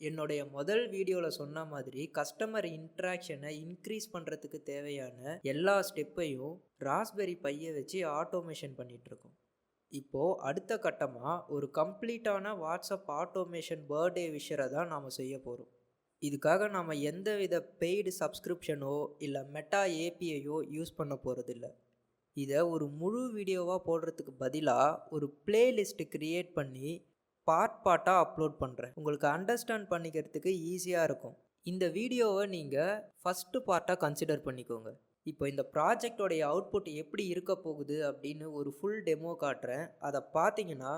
என்னுடைய முதல் வீடியோவில் சொன்ன மாதிரி கஸ்டமர் இன்ட்ராக்ஷனை இன்க்ரீஸ் பண்ணுறதுக்கு தேவையான எல்லா ஸ்டெப்பையும் ராஸ்பெரி பையை வச்சு ஆட்டோமேஷன் பண்ணிகிட்ருக்கோம். இப்போது அடுத்த கட்டமாக ஒரு கம்ப்ளீட்டான வாட்ஸ்அப் ஆட்டோமேஷன் பர்த்டே விஷரை தான் நாம் செய்ய போகிறோம். இதுக்காக நாம் எந்தவித பெய்டு சப்ஸ்கிரிப்ஷனோ இல்லை மெட்டா ஏபிஐயோ யூஸ் பண்ண போகிறதில்ல. இதை ஒரு முழு வீடியோவாக போடுறதுக்கு பதிலாக ஒரு பிளேலிஸ்ட்டு க்ரியேட் பண்ணி பார்ட்டாக அப்லோட் பண்ணுறேன். உங்களுக்கு அண்டர்ஸ்டாண்ட் பண்ணிக்கிறதுக்கு ஈஸியாக இருக்கும். இந்த வீடியோவை நீங்கள் ஃபஸ்ட்டு பார்ட்டாக கன்சிடர் பண்ணிக்கோங்க. இப்போ இந்த ப்ராஜெக்டோடைய அவுட்புட் எப்படி இருக்க போகுது அப்படின்னு ஒரு ஃபுல் டெமோ காட்டுறேன். அதை பார்த்தீங்கன்னா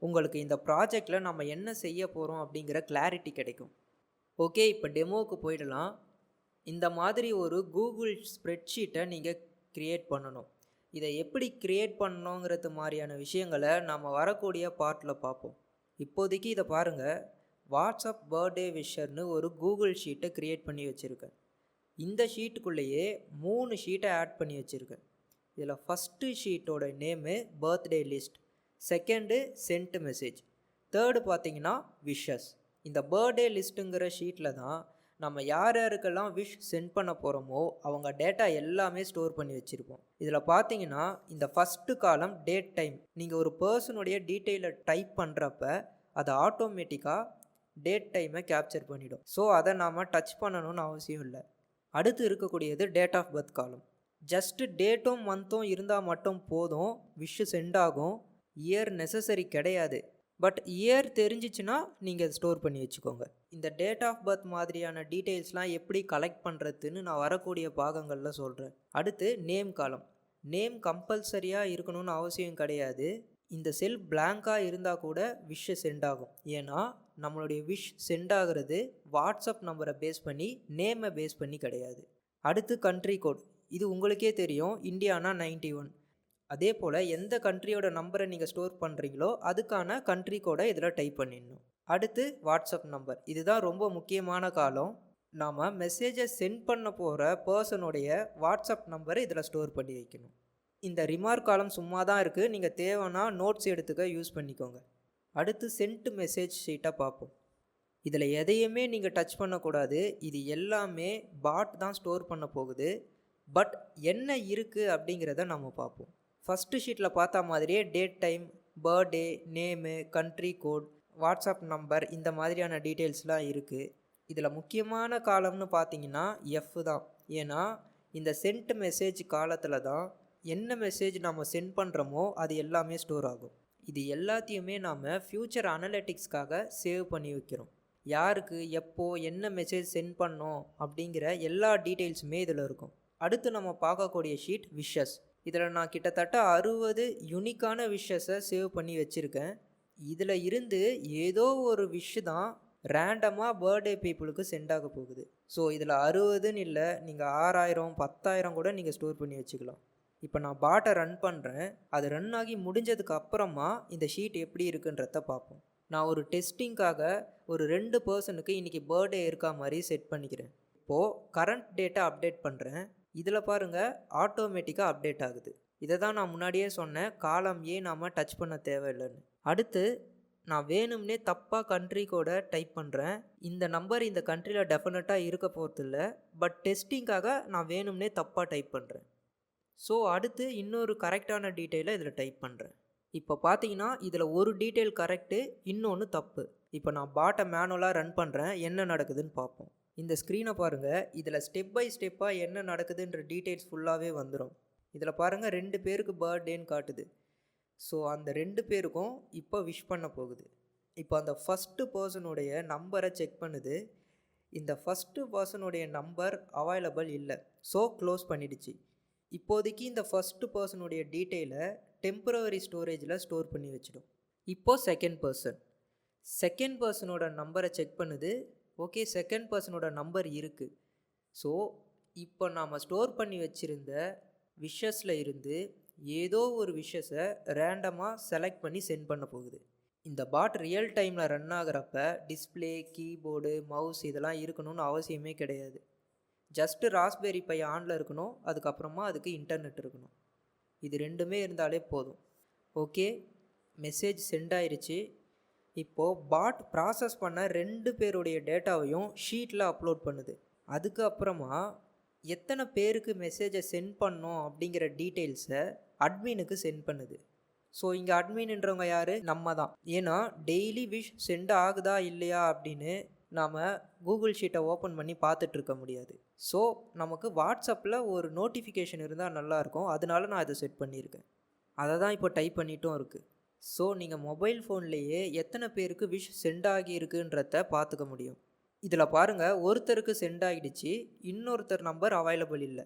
உங்களுக்கு இந்த ப்ராஜெக்டில் நம்ம என்ன செய்ய போகிறோம் அப்படிங்கிற கிளாரிட்டி கிடைக்கும். ஓகே, இப்போ டெமோவுக்கு போயிடலாம். இந்த மாதிரி ஒரு கூகுள் ஸ்ப்ரெட்ஷீட்டை நீங்கள் க்ரியேட் பண்ணணும். இதை எப்படி க்ரியேட் பண்ணணுங்கிறது மாதிரியான விஷயங்களை நம்ம வரக்கூடிய பார்ட்டில் பார்ப்போம். இப்போதைக்கு இதை பாருங்கள். வாட்ஸ்அப் பர்த்டே விஷர்னு ஒரு கூகுள் ஷீட்டை க்ரியேட் பண்ணி வச்சுருக்கேன். இந்த ஷீட்டுக்குள்ளேயே 3 ஷீட்டை ஆட் பண்ணி வச்சுருக்கேன். இதில் ஃபஸ்ட்டு ஷீட்டோட name birthday list, second sent message, third பார்த்தீங்கன்னா விஷஸ். இந்த பர்த்டே லிஸ்ட்டுங்கிற ஷீட்டில் தான் நம்ம யார் யாருக்கெல்லாம் விஷ் சென்ட் பண்ண போகிறோமோ அவங்க டேட்டா எல்லாமே ஸ்டோர் பண்ணி வச்சுருப்போம். இதில் பார்த்தீங்கன்னா இந்த ஃபஸ்ட்டு காலம் டேட் டைம். நீங்கள் ஒரு பர்சனுடைய டீட்டெயிலை டைப் பண்ணுறப்ப அது ஆட்டோமேட்டிக்காக டேட் டைமை கேப்சர் பண்ணிடும். ஸோ அதை நாம் டச் பண்ணணும்னு அவசியம் இல்லை. அடுத்து இருக்கக்கூடியது டேட் ஆஃப் பர்த் காலம். ஜஸ்ட்டு டேட்டும் மந்த்தும் இருந்தால் மட்டும் போதும், விஷ் சென்ட் ஆகும். இயர் நெசசரி கிடையாது. பட் இயர் தெரிஞ்சிச்சுன்னா நீங்கள் ஸ்டோர் பண்ணி வச்சுக்கோங்க. இந்த டேட் ஆஃப் பர்த் மாதிரியான டீட்டெயில்ஸ்லாம் எப்படி கலெக்ட் பண்ணுறதுன்னு நான் வரக்கூடிய பாகங்களில் சொல்கிறேன். அடுத்து நேம் காலம். நேம் கம்பல்சரியாக இருக்கணும்னு அவசியம் கிடையாது. இந்த செல் பிளாங்காக இருந்தால் கூட விஷ் சென்ட் ஆகும். ஏன்னா நம்மளுடைய விஷ் சென்ட் ஆகிறது வாட்ஸ்அப் நம்பரை பேஸ் பண்ணி, நேமை பேஸ் பண்ணி கிடையாது. அடுத்து கண்ட்ரி கோட். இது உங்களுக்கே தெரியும், இந்தியானா 91. அதே போல் எந்த கண்ட்ரியோட நம்பரை நீங்கள் ஸ்டோர் பண்ணுறீங்களோ அதுக்கான கண்ட்ரி கோடை இதில் டைப் பண்ணிடணும். அடுத்து வாட்ஸ்அப் நம்பர். இதுதான் ரொம்ப முக்கியமான காலம். நாம் மெசேஜை சென்ட் பண்ண போகிற பர்சனுடைய வாட்ஸ்அப் நம்பரை இதில் ஸ்டோர் பண்ணி வைக்கணும். இந்த ரிமார்க் காலம் சும்மா தான் இருக்குது, நீங்கள் தேவைன்னா நோட்ஸ் எடுத்துக்க யூஸ் பண்ணிக்கோங்க. அடுத்து சென்ட் மெசேஜ் ஷீட்டை பார்ப்போம். இதில் எதையுமே நீங்கள் டச் பண்ணக்கூடாது. இது எல்லாமே பாட் தான் ஸ்டோர் பண்ண போகுது. பட் என்ன இருக்குது அப்படிங்கிறத நம்ம பார்ப்போம். ஃபஸ்ட்டு ஷீட்டில் பார்த்தா மாதிரியே date time, birthday, name, country code, WhatsApp number, இந்த மாதிரியான டீட்டெயில்ஸ்லாம் இருக்குது. இதில் முக்கியமான காலம்னு பார்த்தீங்கன்னா எஃப் தான். ஏன்னா இந்த சென்ட் மெசேஜ் காலத்தில் தான் என்ன மெசேஜ் நம்ம சென்ட் பண்ணுறோமோ அது எல்லாமே ஸ்டோர் ஆகும். இது எல்லாத்தையுமே நாம் ஃப்யூச்சர் அனலிட்டிக்ஸ்க்காக சேவ் பண்ணி வைக்கிறோம். யாருக்கு எப்போ என்ன மெசேஜ் சென்ட் பண்ணோம் அப்படிங்கிற எல்லா டீட்டெயில்ஸுமே இதில் இருக்கும். அடுத்து நம்ம பார்க்கக்கூடிய ஷீட் விஷஸ். இதில் நான் கிட்டத்தட்ட 60 யூனிக்கான விஷஸை சேவ் பண்ணி வச்சுருக்கேன். இதில் இருந்து ஏதோ ஒரு விஷ் தான் ரேண்டமாக பர்த்டே பீப்புளுக்கு சென்ட் ஆக போகுது. ஸோ இதில் 60ன்னு இல்லை, நீங்கள் 6000 10,000 கூட நீங்கள் ஸ்டோர் பண்ணி வச்சுக்கலாம். இப்போ நான் பாட்டை ரன் பண்ணுறேன். அது ரன் ஆகி முடிஞ்சதுக்கு அப்புறமா இந்த ஷீட் எப்படி இருக்குன்றத பார்ப்போம். நான் ஒரு டெஸ்டிங்காக ஒரு 2 பர்சனுக்கு இன்றைக்கி பர்த்டே இருக்கா மாதிரி செட் பண்ணிக்கிறேன். இப்போது கரண்ட் டேட்டா அப்டேட் பண்ணுறேன். இதில் பாருங்கள், ஆட்டோமேட்டிக்காக அப்டேட் ஆகுது. இதை தான் நான் முன்னாடியே சொன்னேன், காலம் ஏன் நாம் டச் பண்ண தேவையில்லைன்னு. அடுத்து நான் வேணும்னே தப்பாக கண்ட்ரி கோடை டைப் பண்ணுறேன். இந்த நம்பர் இந்த கண்ட்ரியில் டெஃபினட்டாக இருக்க போகிறதில்ல. பட் டெஸ்டிங்காக நான் வேணும்னே தப்பாக டைப் பண்ணுறேன். ஸோ அடுத்து இன்னொரு கரெக்டான டீட்டெயிலை இதில் டைப் பண்ணுறேன். இப்போ பார்த்தீங்கன்னா இதில் ஒரு டீட்டெயில் கரெக்டு, இன்னொன்று தப்பு. இப்போ நான் பாட்டை மேனுவலாக ரன் பண்ணுறேன், என்ன நடக்குதுன்னு பார்ப்போம். இந்த ஸ்க்ரீனை பாருங்கள். இதில் ஸ்டெப் பை ஸ்டெப்பாக என்ன நடக்குதுன்ற டீட்டெயில்ஸ் ஃபுல்லாகவே வந்துடும். இதில் பாருங்கள், 2 பேருக்கு பர்த்டேன்னு காட்டுது. ஸோ அந்த 2 பேருக்கும் இப்போ விஷ் பண்ண போகுது. இப்போ அந்த ஃபஸ்ட்டு பர்சனுடைய நம்பரை செக் பண்ணுது. இந்த ஃபஸ்ட்டு பர்சனுடைய நம்பர் அவைலபிள் இல்லை. ஸோ க்ளோஸ் பண்ணிடுச்சு. இப்போதைக்கு இந்த ஃபஸ்ட்டு பர்சனுடைய டீட்டெயிலை டெம்பரவரி ஸ்டோரேஜில் ஸ்டோர் பண்ணி வச்சிடும். இப்போது செகண்ட் பர்சனோட நம்பரை செக் பண்ணுது. ஓகே, செகண்ட் பர்சனோட நம்பர் இருக்குது. ஸோ இப்போ நாம் ஸ்டோர் பண்ணி வச்சுருந்த விஷஸில் இருந்து ஏதோ ஒரு விஷஸை ரேண்டமாக செலக்ட் பண்ணி சென்ட் பண்ண போகுது. இந்த பாட் ரியல் டைமில் ரன் ஆகிறப்ப டிஸ்பிளே, கீபோர்டு, மவுஸ் இதெல்லாம் இருக்கணும்னு அவசியமே கிடையாது. ஜஸ்ட்டு ராஸ்பெரி பை ஆனில் இருக்கணும். அதுக்கப்புறமா அதுக்கு இன்டர்நெட் இருக்கணும். இது 2மே இருந்தாலே போதும். ஓகே, மெசேஜ் சென்ட் ஆயிடுச்சு. இப்போது பாட் ப்ராசஸ் பண்ண 2 பேருடைய டேட்டாவையும் ஷீட்டில் அப்லோட் பண்ணுது. அதுக்கப்புறமா எத்தனை பேருக்கு மெசேஜை சென்ட் பண்ணோம் அப்படிங்கிற டீட்டெயில்ஸை அட்மினுக்கு சென்ட் பண்ணுது. ஸோ இங்கே அட்மின்ன்றவங்க யார்? நம்ம தான். ஏன்னா டெய்லி விஷ் சென்ட் ஆகுதா இல்லையா அப்படின்னு நாம் கூகுள் ஷீட்டை ஓப்பன் பண்ணி பார்த்துட்டு இருக்க முடியாது. ஸோ நமக்கு வாட்ஸ்அப்பில் ஒரு நோட்டிஃபிகேஷன் இருந்தால் நல்லாயிருக்கும். அதனால நான் இதை செட் பண்ணியிருக்கேன். அதை தான் இப்போ டைப் பண்ணிட்டும் இருக்குது. ஸோ நீங்கள் மொபைல் ஃபோன்லேயே எத்தனை பேருக்கு விஷ் சென்ட் ஆகியிருக்குன்றத பார்த்துக்க முடியும். இதில் பாருங்கள், ஒருத்தருக்கு சென்ட் ஆகிடுச்சு, இன்னொருத்தர் நம்பர் அவைலபிள் இல்லை.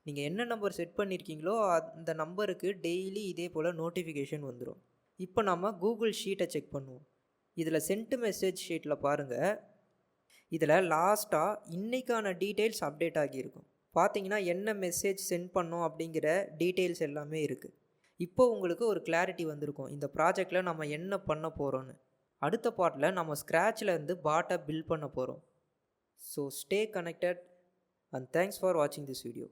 நீங்கள் என்ன நம்பர் செட் பண்ணியிருக்கீங்களோ அந்த நம்பருக்கு டெய்லி இதே போல் நோட்டிஃபிகேஷன் வந்துடும். இப்போ நம்ம கூகுள் ஷீட்டை செக் பண்ணுவோம். இதில் சென்ட் மெசேஜ் ஷீட்டில் பாருங்கள், இதில் லாஸ்ட்டாக இன்றைக்கான டீட்டெயில்ஸ் அப்டேட் ஆகியிருக்கும். பார்த்தீங்கன்னா என்ன மெசேஜ் சென்ட் பண்ணோம் அப்படிங்கிற டீட்டெயில்ஸ் எல்லாமே இருக்குது. இப்போ உங்களுக்கு ஒரு கிளாரிட்டி வந்திருக்கும் இந்த ப்ராஜெக்டில் நம்ம என்ன பண்ண போகிறோன்னு. அடுத்த பார்ட்டில் நம்ம ஸ்க்ராட்சில் இருந்து பாட்டை பில்ட் பண்ண போகிறோம். So stay connected and thanks for வாட்சிங் திஸ் வீடியோ.